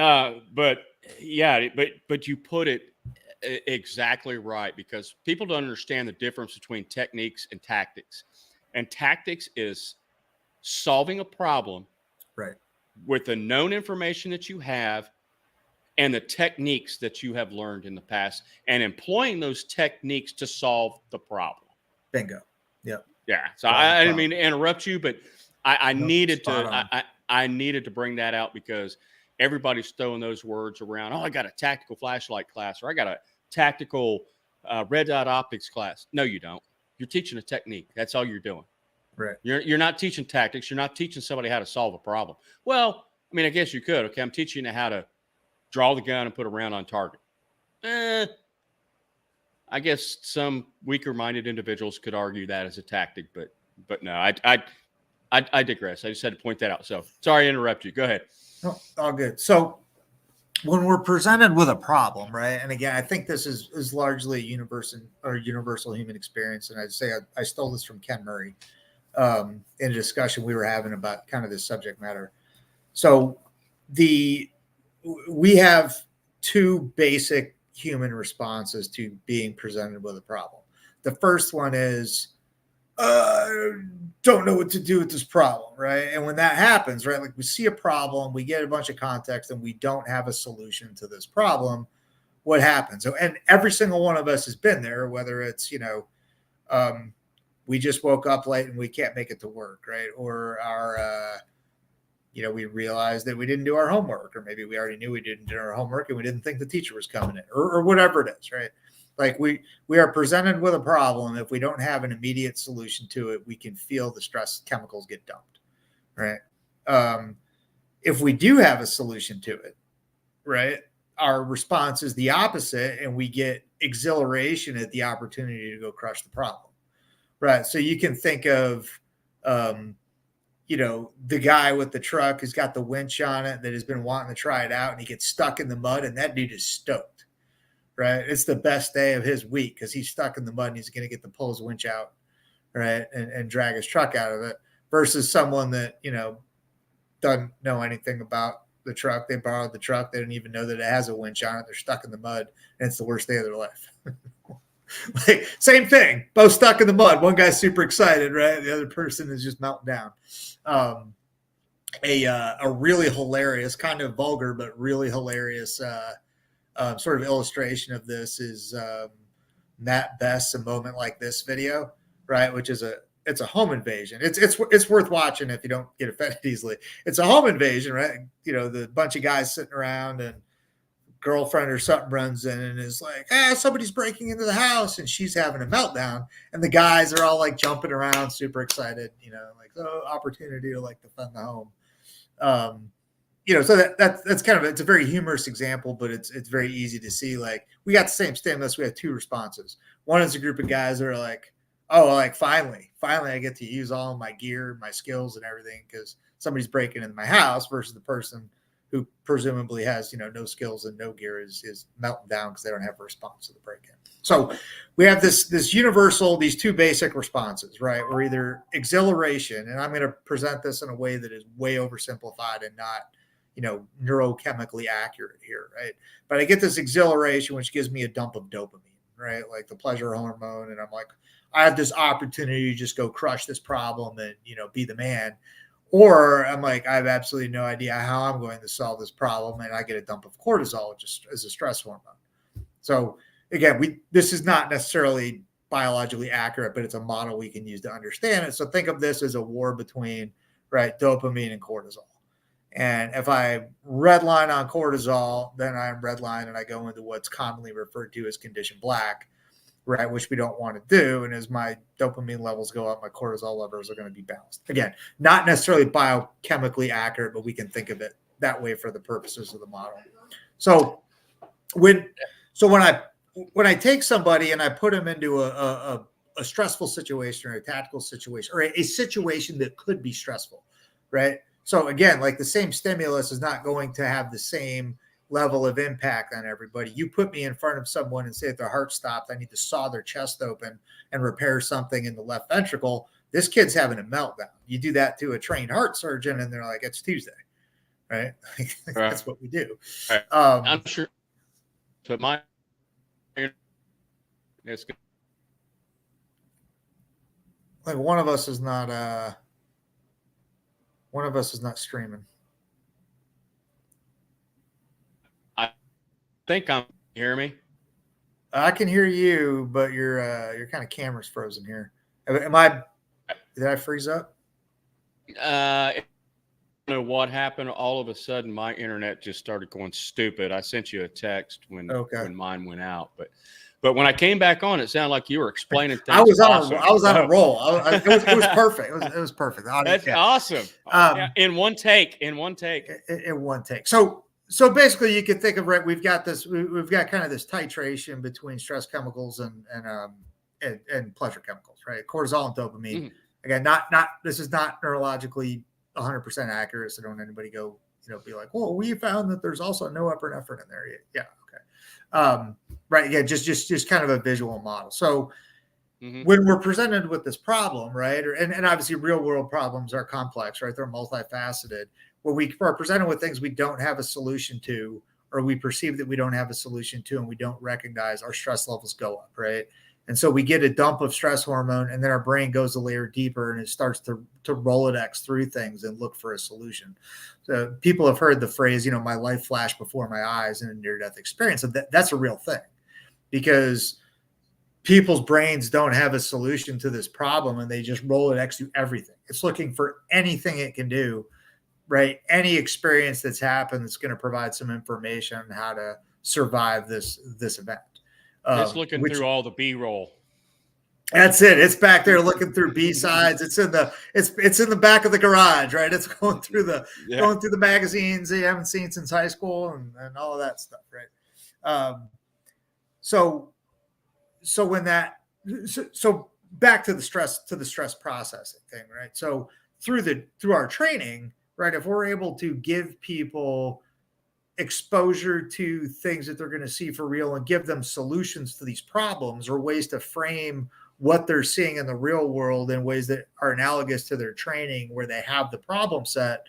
But you put it exactly right, because people don't understand the difference between techniques and tactics. And tactics is solving a problem with the known information that you have and the techniques that you have learned in the past, and employing those techniques to solve the problem. Bingo. Yep. Yeah. So I didn't mean to interrupt you, but I needed to bring that out, because everybody's throwing those words around. Oh, I got a tactical flashlight class, or I got a tactical red dot optics class. No, you don't. You're teaching a technique. That's all you're doing. Right. You're not teaching tactics. You're not teaching somebody how to solve a problem. Well, I mean, I guess you could. Okay, I'm teaching you how to draw the gun and put a round on target. I guess some weaker-minded individuals could argue that as a tactic, but no, I digress. I just had to point that out. So sorry to interrupt you. Go ahead. No, all good. So when we're presented with a problem, right? And again, I think this is largely a universal human experience. And I'd say I stole this from Ken Murray in a discussion we were having about kind of this subject matter. So we have two basic human responses to being presented with a problem. The first one is, don't know what to do with this problem, right? And when that happens, right, like we see a problem, we get a bunch of context, and we don't have a solution to this problem, what happens? So, and every single one of us has been there, whether it's, we just woke up late and we can't make it to work, right? Or we realized that we didn't do our homework, or maybe we already knew we didn't do our homework and we didn't think the teacher was coming in, or whatever it is, right? Like we are presented with a problem. If we don't have an immediate solution to it, we can feel the stress chemicals get dumped, right? If we do have a solution to it, right, our response is the opposite, and we get exhilaration at the opportunity to go crush the problem, right? So you can think of, the guy with the truck who's got the winch on it that has been wanting to try it out, and he gets stuck in the mud, and that dude is stoked, right? It's the best day of his week because he's stuck in the mud and he's going to get to pull his winch out, right, and drag his truck out of it, versus someone that, doesn't know anything about the truck. They borrowed the truck. They didn't even know that it has a winch on it. They're stuck in the mud, and it's the worst day of their life. Like, same thing, both stuck in the mud. One guy's super excited, right? The other person is just melting down. A really hilarious, kind of vulgar, but really hilarious sort of illustration of this is Matt Best's "A Moment Like This" video, right? Which is it's a home invasion. It's worth watching if you don't get offended easily. It's a home invasion, right? The bunch of guys sitting around, and girlfriend or something runs in and is like, somebody's breaking into the house, and she's having a meltdown, and the guys are all like jumping around, super excited, like, opportunity to like defend the home. So that's kind of, it's a very humorous example, but it's very easy to see. Like, we got the same stimulus. We have two responses. One is a group of guys that are like, like finally I get to use all of my gear, my skills and everything because somebody's breaking into my house, versus the person who presumably has, no skills and no gear is melting down because they don't have a response to the break-in. So we have this universal, these two basic responses, right? We're either exhilaration, and I'm going to present this in a way that is way oversimplified and not, neurochemically accurate here, right? But I get this exhilaration, which gives me a dump of dopamine, right? Like the pleasure hormone. And I'm like, I have this opportunity to just go crush this problem and, be the man. Or I'm like, I have absolutely no idea how I'm going to solve this problem, and I get a dump of cortisol, which is a stress hormone. So again, this is not necessarily biologically accurate, but it's a model we can use to understand it. So think of this as a war between, right, dopamine and cortisol. And if I redline on cortisol, then I'm redline and I go into what's commonly referred to as condition black, right, which we don't want to do. And as my dopamine levels go up, my cortisol levels are going to be balanced. Again, not necessarily biochemically accurate, but we can think of it that way for the purposes of the model. So when I take somebody and I put them into a stressful situation or a tactical situation or a situation that could be stressful, right? So again, like the same stimulus is not going to have the same level of impact on everybody. You put me in front of someone and say if their heart stopped, I need to saw their chest open and repair something in the left ventricle. This kid's having a meltdown. You do that to a trained heart surgeon and they're like, it's Tuesday, right? That's what we do. Right. I'm sure. But it's good. Like one of us is not streaming. I think I'm hear me. I can hear you, but your kind of camera's frozen here. Did I freeze up? I don't know what happened. All of a sudden, my internet just started going stupid. I sent you a text when mine went out, but when I came back on, it sounded like you were explaining things. I was on a roll. It was perfect. It was perfect. That's awesome. In one take. In one take. So basically, you can think of, right, we've got kind of this titration between stress chemicals and pleasure chemicals, right? Cortisol and dopamine. Mm-hmm. Again, this is not neurologically 100% accurate. So don't anybody go, be like, well, we found that there's also no epinephrine in there. Yeah. Okay. Right. Yeah. Just kind of a visual model. So when we're presented with this problem, right. And obviously real world problems are complex, right? They're multifaceted. Where we are presented with things we don't have a solution to, or we perceive that we don't have a solution to, and we don't recognize, our stress levels go up, right? And so we get a dump of stress hormone, and then our brain goes a layer deeper, and it starts to Rolodex through things and look for a solution. So people have heard the phrase, my life flashed before my eyes in a near-death experience. And that's a real thing, because people's brains don't have a solution to this problem, and they just Rolodex through everything. It's looking for anything it can do, right? Any experience that's happened that's going to provide some information on how to survive this event. It's looking through all the B-roll. That's it. It's back there looking through B-sides. It's in the back of the garage, right? It's going through the magazines that you haven't seen since high school and all of that stuff, right? So back to the stress processing thing, right? So through our training, right? If we're able to give people exposure to things that they're going to see for real and give them solutions to these problems or ways to frame what they're seeing in the real world in ways that are analogous to their training, where they have the problem set,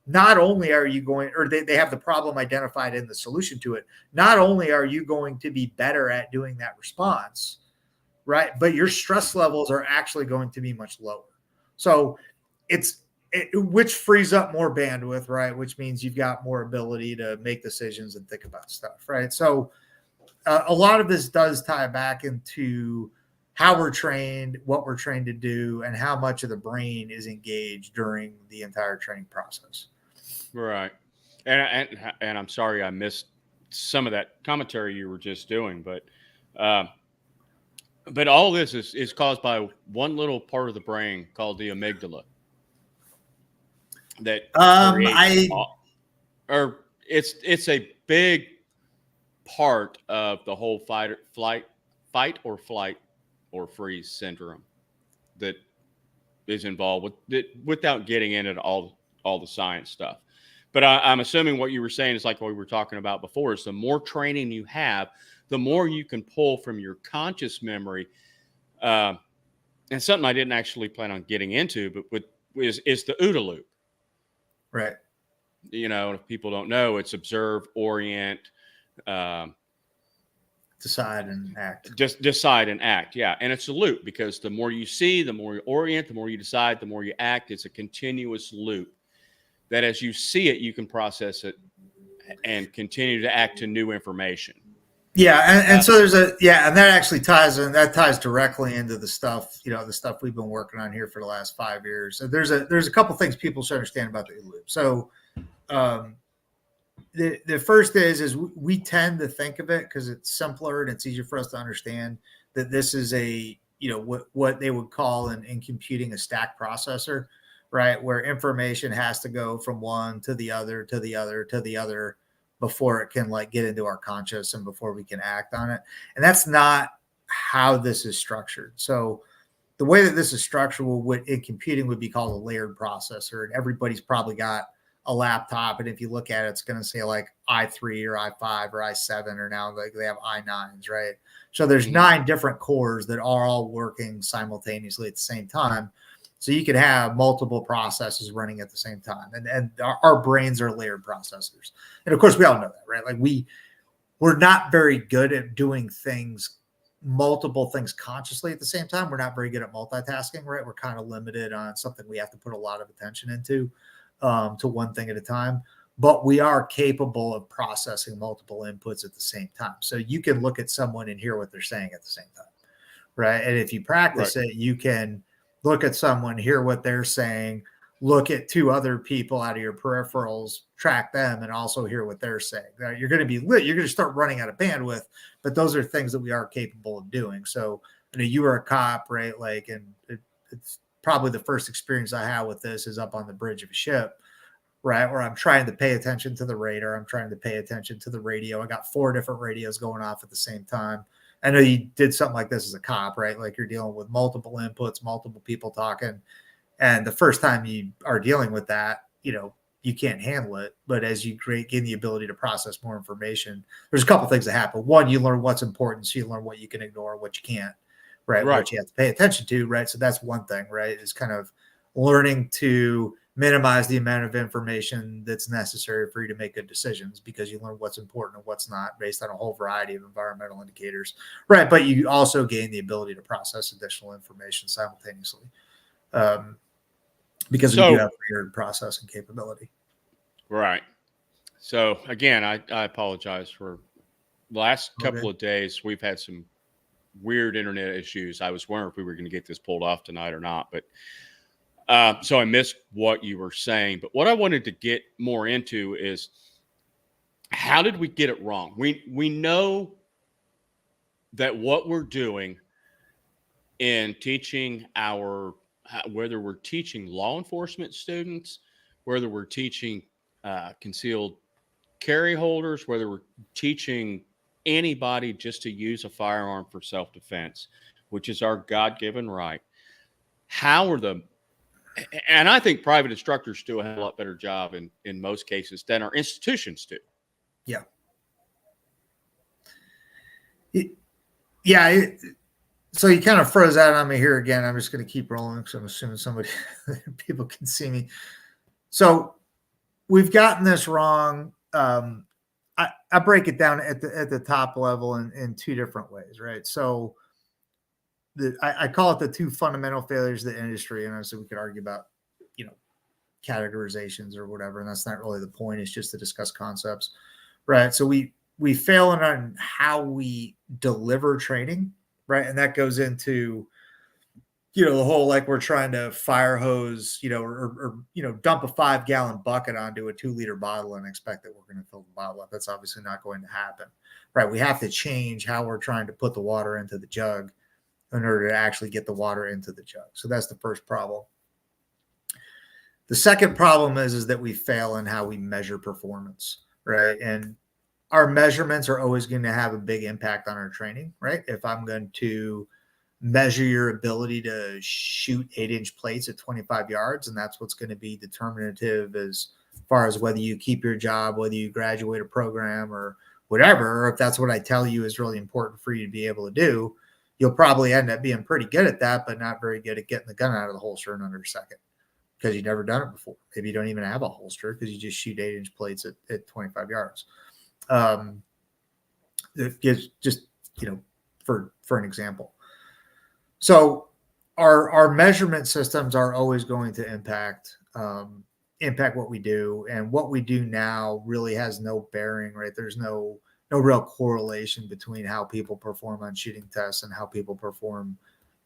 not only are you going, or they have the problem identified in the solution to it, not only are you going to be better at doing that response, right, but your stress levels are actually going to be much lower. So which frees up more bandwidth, right? Which means you've got more ability to make decisions and think about stuff, right? So a lot of this does tie back into how we're trained, what we're trained to do, and how much of the brain is engaged during the entire training process. Right. And I'm sorry I missed some of that commentary you were just doing, but all this is caused by one little part of the brain called the amygdala. That it's a big part of the whole fight or flight or freeze syndrome that is involved with it, without getting into all the science stuff. But I'm assuming what you were saying is like what we were talking about before, is the more training you have, the more you can pull from your conscious memory. And something I didn't actually plan on getting into, but is the OODA loop. Right. You know, if people don't know, it's observe, orient, decide and act. Just decide and act. Yeah. And it's a loop, because the more you see, the more you orient, the more you decide, the more you act. It's a continuous loop that as you see it, you can process it and continue to act to new information. Yeah. And so and that actually ties directly into the stuff, the stuff we've been working on here for the last 5 years. So there's a couple things people should understand about the OODA loop. So the first is we tend to think of it, because it's simpler and it's easier for us to understand, that this is what they would call in computing a stack processor, right? Where information has to go from one to the other, to the other, to the other, before it can get into our conscious and before we can act on it. And that's not how this is structured. So the way that this is structured, in computing would be called a layered processor. And everybody's probably got a laptop, and if you look at it, it's going to say like i3 or i5 or i7, or now they have i9s, right? So there's 9 different cores that are all working simultaneously at the same time. So you could have multiple processes running at the same time, and our brains are layered processors. And of course, we all know that, right? Like we're not very good at doing multiple things consciously at the same time. We're not very good at multitasking, right? We're kind of limited on something we have to put a lot of attention into, to one thing at a time. But we are capable of processing multiple inputs at the same time. So you can look at someone and hear what they're saying at the same time, right? And if you practice it, you can look at someone, hear what they're saying, look at 2 other people out of your peripherals, track them, and also hear what they're saying. Now, you're going to start running out of bandwidth, but those are things that we are capable of doing. So, you were a cop, right? And it's probably the first experience I had with this is up on the bridge of a ship, right? Where I'm trying to pay attention to the radar. I'm trying to pay attention to the radio. I got 4 different radios going off at the same time. I know you did something like this as a cop, right? Like you're dealing with multiple inputs, multiple people talking. And the first time you are dealing with that, you can't handle it. But as you gain the ability to process more information, there's a couple things that happen. One, you learn what's important. So you learn what you can ignore, what you can't, right? What you have to pay attention to, right? So that's one thing, right? Is kind of learning to minimize the amount of information that's necessary for you to make good decisions, because you learn what's important and what's not based on a whole variety of environmental indicators, right? But you also gain the ability to process additional information simultaneously, because we do have weird processing capability. Right. So again, I apologize for the last couple of days. We've had some weird internet issues. I was wondering if we were going to get this pulled off tonight or not, but so I missed what you were saying. But what I wanted to get more into is, how did we get it wrong? We know that what we're doing in teaching whether we're teaching law enforcement students, whether we're teaching concealed carry holders, whether we're teaching anybody just to use a firearm for self-defense, which is our God-given right. How And I think private instructors do a lot better job in most cases than our institutions do. Yeah. So you kind of froze out on me here again. I'm just going to keep rolling because I'm assuming people can see me. So we've gotten this wrong. I break it down at the top level in two different ways, right? So I call it the two fundamental failures of the industry, and obviously we could argue about, categorizations or whatever, and that's not really the point. It's just to discuss concepts, right? So we fail on how we deliver training, right? And that goes into, the whole, like, we're trying to fire hose, or dump a 5-gallon bucket onto a 2-liter bottle and expect that we're going to fill the bottle up. That's obviously not going to happen, right? We have to change how we're trying to put the water into the jug in order to actually get the water into the jug. So that's the first problem. The second problem is that we fail in how we measure performance, right? And our measurements are always going to have a big impact on our training, right? If I'm going to measure your ability to shoot 8-inch plates at 25 yards, and that's what's going to be determinative as far as whether you keep your job, whether you graduate a program or whatever, or if that's what I tell you is really important for you to be able to do, you'll probably end up being pretty good at that, but not very good at getting the gun out of the holster in under a second because you've never done it before. Maybe you don't even have a holster because you just shoot 8-inch plates at 25 yards. It gives just, for an example. So our measurement systems are always going to impact what we do, and what we do now really has no bearing, right? There's no real correlation between how people perform on shooting tests and how people perform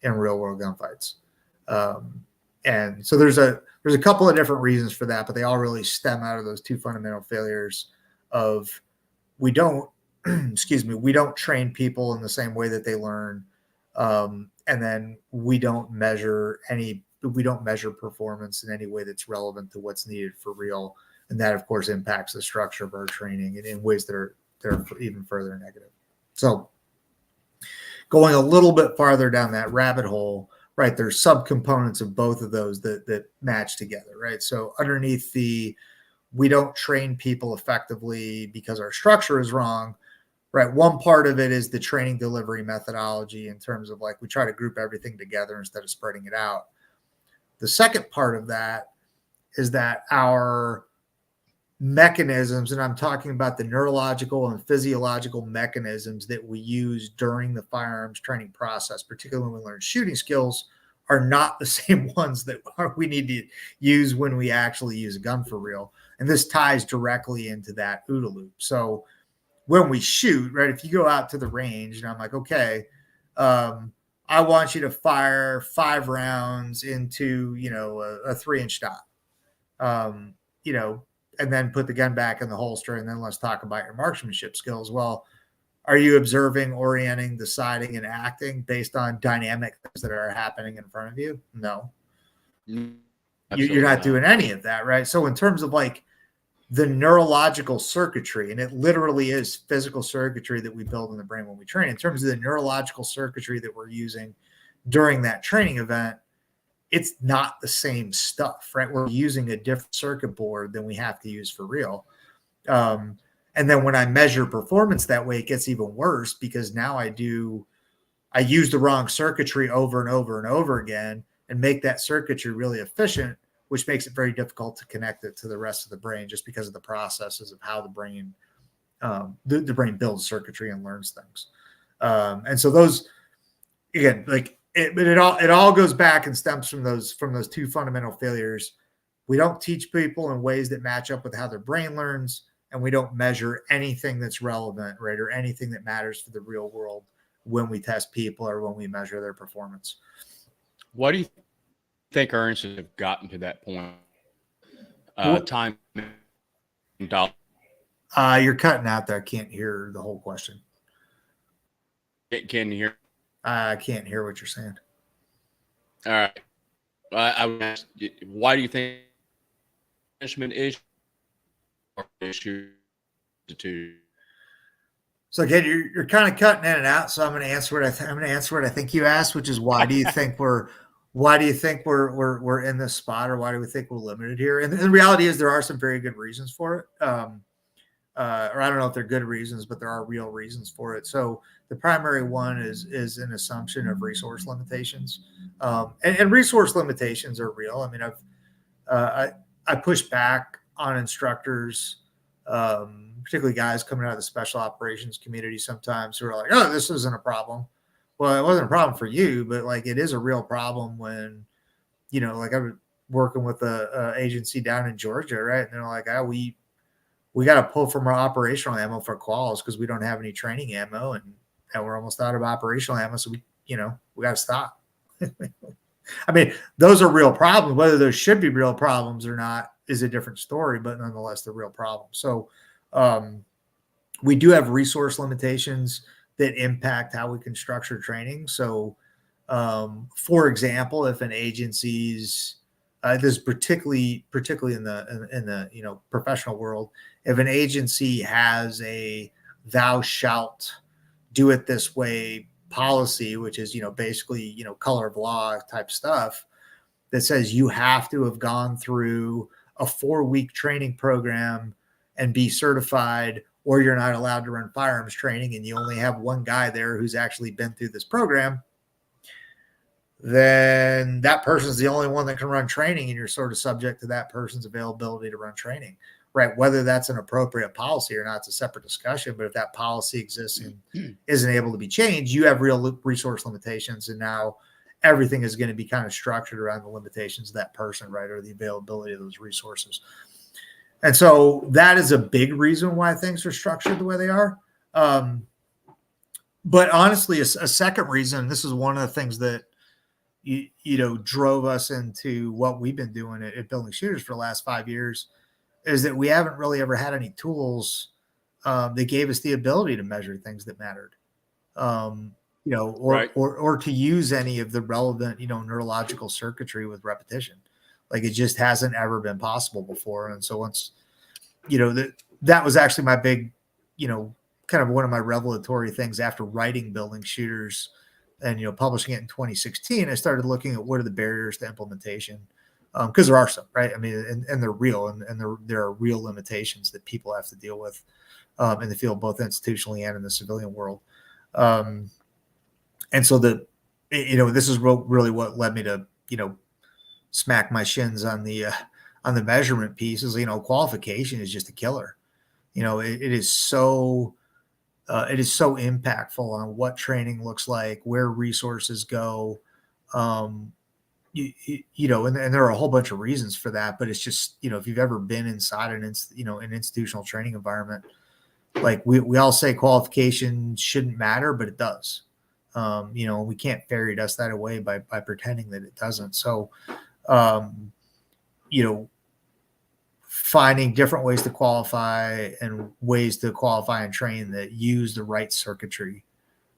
in real world gunfights. And so there's a couple of different reasons for that, but they all really stem out of those two fundamental failures of we don't train people in the same way that they learn. And then we don't measure performance in any way that's relevant to what's needed for real. And that, of course, impacts the structure of our training in ways that are even further negative. So going a little bit farther down that rabbit hole, right, there's subcomponents of both of those that match together, right? So underneath we don't train people effectively because our structure is wrong, right? One part of it is the training delivery methodology in terms of, like, we try to group everything together instead of spreading it out. The second part of that is that our mechanisms, and I'm talking about the neurological and physiological mechanisms that we use during the firearms training process, particularly when we learn shooting skills, are not the same ones that we need to use when we actually use a gun for real. And this ties directly into that OODA loop. So when we shoot, right, if you go out to the range and I'm like, okay, I want you to fire 5 rounds into, a 3-inch dot, and then put the gun back in the holster, and then let's talk about your marksmanship skills. Well, are you observing, orienting, deciding, and acting based on dynamic things that are happening in front of you? No. You're not doing any of that, right? So in terms of, like, the neurological circuitry, and it literally is physical circuitry that we build in the brain when we train, in terms of the neurological circuitry that we're using during that training event, it's not the same stuff, right? We're using a different circuit board than we have to use for real. And then when I measure performance that way, it gets even worse because now I use the wrong circuitry over and over and over again and make that circuitry really efficient, which makes it very difficult to connect it to the rest of the brain just because of the processes of how the brain, the brain builds circuitry and learns things. And so those, again, like, it all goes back and stems from those two fundamental failures. We don't teach people in ways that match up with how their brain learns, and we don't measure anything that's relevant, right, or anything that matters for the real world when we test people or when we measure their performance. Why do you think our institutes have gotten to that point? Time and dollar. You're cutting out there. I can't hear the whole question. Can you hear? I can't hear what you're saying. All right. I would ask, why do you think management issue? So again, you're kind of cutting in and out. So I'm going to answer what I think you asked, which is why do you think we're why do you think we're in this spot, or why do we think we're limited here? And the reality is there are some very good reasons for it. Or I don't know if they're good reasons, but there are real reasons for it. So the primary one is an assumption of resource limitations, and resource limitations are real. I mean, I push back on instructors, particularly guys coming out of the special operations community sometimes, who are like, "Oh, this isn't a problem." Well, it wasn't a problem for you, but like it is a real problem when, like I was working with a agency down in Georgia, right? And they're like, "Oh, we got to pull from our operational ammo for quals because we don't have any training ammo, and we're almost out of operational ammo, so we got to stop." I mean, those are real problems. Whether those should be real problems or not is a different story, but nonetheless, they're real problems. So we do have resource limitations that impact how we can structure training. So, for example, if an agency's this is particularly in the professional world, if an agency has a "thou shalt do it this way" policy, which is basically color of law type stuff, that says you have to have gone through a 4-week training program and be certified, or you're not allowed to run firearms training, and you only have one guy there who's actually been through this program, then that person's the only one that can run training, and you're sort of subject to that person's availability to run training, right? Whether that's an appropriate policy or not, it's a separate discussion. But if that policy exists and isn't able to be changed, you have real resource limitations, and now everything is going to be kind of structured around the limitations of that person, right, or the availability of those resources. And so that is a big reason why things are structured the way they are. But honestly, a second reason, this is one of the things that drove us into what we've been doing at Building Shooters for the last 5 years, is that we haven't really ever had any tools that gave us the ability to measure things that mattered, or to use any of the relevant, neurological circuitry with repetition. Like it just hasn't ever been possible before. And so once, that was actually my big, kind of one of my revelatory things after writing Building Shooters and, publishing it in 2016, I started looking at what are the barriers to implementation. Because there are some, right? I mean, and they're real, and there are real limitations that people have to deal with in the field, both institutionally and in the civilian world. And so this is really what led me to, smack my shins on the measurement piece. Is qualification is just a killer. It is so impactful on what training looks like, where resources go. And there are a whole bunch of reasons for that, but it's just, if you've ever been inside an institutional training environment, like we all say qualification shouldn't matter, but it does. We can't fairy dust that away by pretending that it doesn't. So, finding different ways to qualify and ways to qualify and train that use the right circuitry,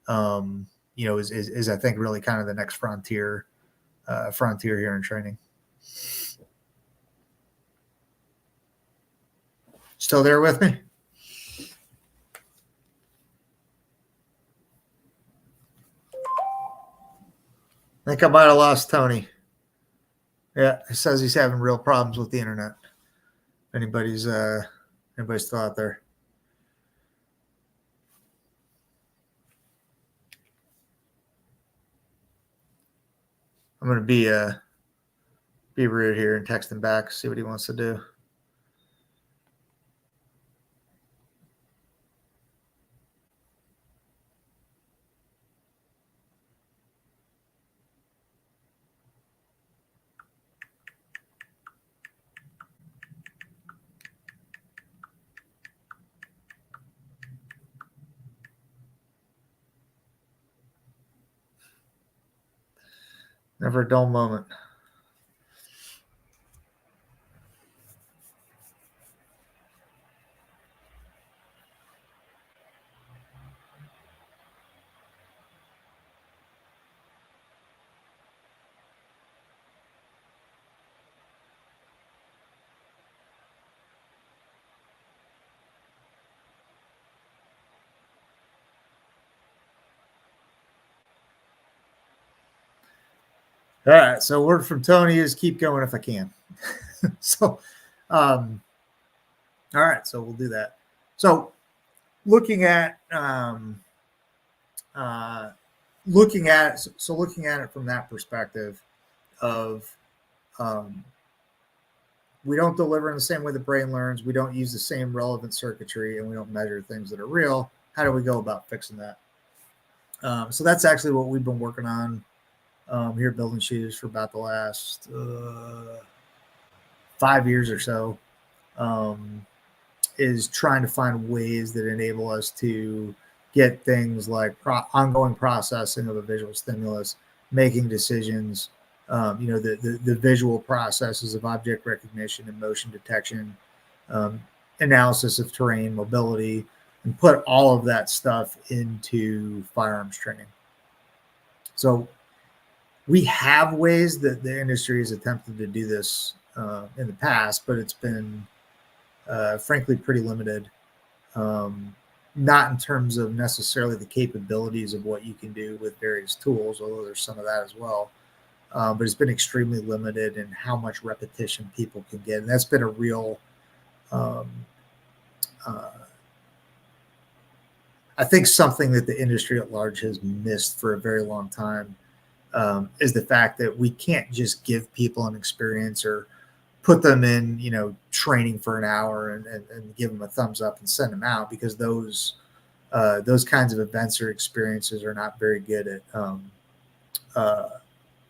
is I think really kind of the next frontier here in training. Still there with me? I think I might have lost Tony. Yeah, he says he's having real problems with the internet. Anybody's still out there? I'm going to be rude here and text him back, see what he wants to do. Never a dull moment. All right. So word from Tony is keep going if I can. So, all right. So we'll do that. So looking at looking at it from that perspective of we don't deliver in the same way the brain learns, we don't use the same relevant circuitry, and we don't measure things that are real. How do we go about fixing that? So that's actually what we've been working on here at Building Shooters for about the last 5 years or so, is trying to find ways that enable us to get things like ongoing processing of a visual stimulus, making decisions, the visual processes of object recognition and motion detection, analysis of terrain, mobility, and put all of that stuff into firearms training. So we have ways that the industry has attempted to do this in the past, but it's been frankly pretty limited. Not in terms of necessarily the capabilities of what you can do with various tools, although there's some of that as well. But it's been extremely limited in how much repetition people can get. And that's been a real, I think something that the industry at large has missed for a very long time, is the fact that we can't just give people an experience or put them in, training for an hour and give them a thumbs up and send them out, because those kinds of events or experiences are not very good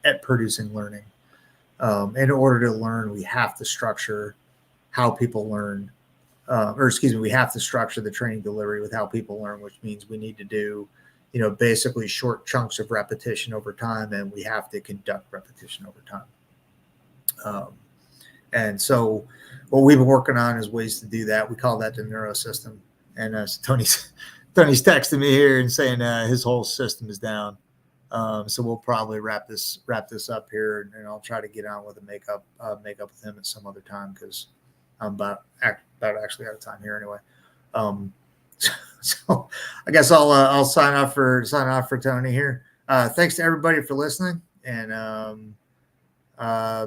at producing learning. In order to learn, we have to structure how people learn, we have to structure the training delivery with how people learn, which means we need to do, basically short chunks of repetition over time, and we have to conduct repetition over time. And so what we've been working on is ways to do that. We call that the neurosystem. And so Tony's texting me here and saying his whole system is down. So we'll probably wrap this up here, and I'll try to get on with a makeup with him at some other time, because I'm about actually out of time here anyway. So I guess I'll sign off for Tony here. Thanks to everybody for listening, and I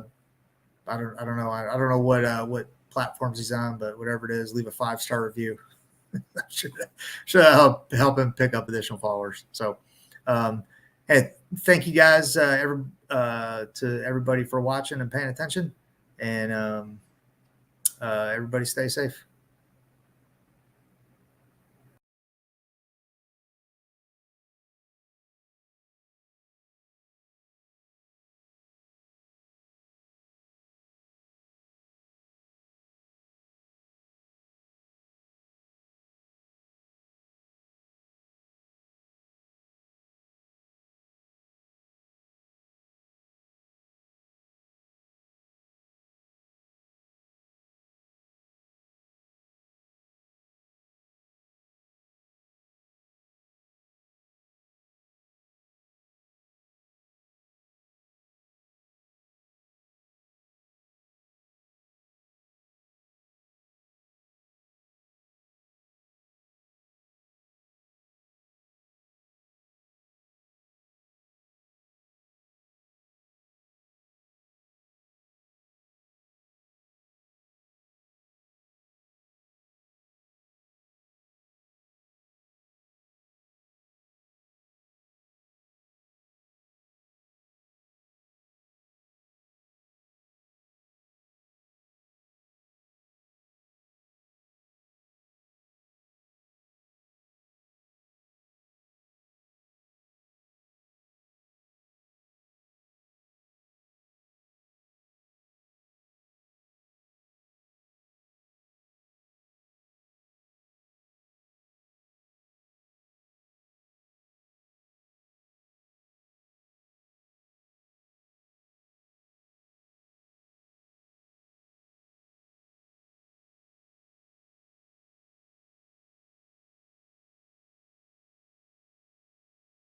don't know what platforms he's on, but whatever it is, leave a 5-star review. should help him pick up additional followers. So, hey, thank you guys, to everybody for watching and paying attention, and everybody stay safe.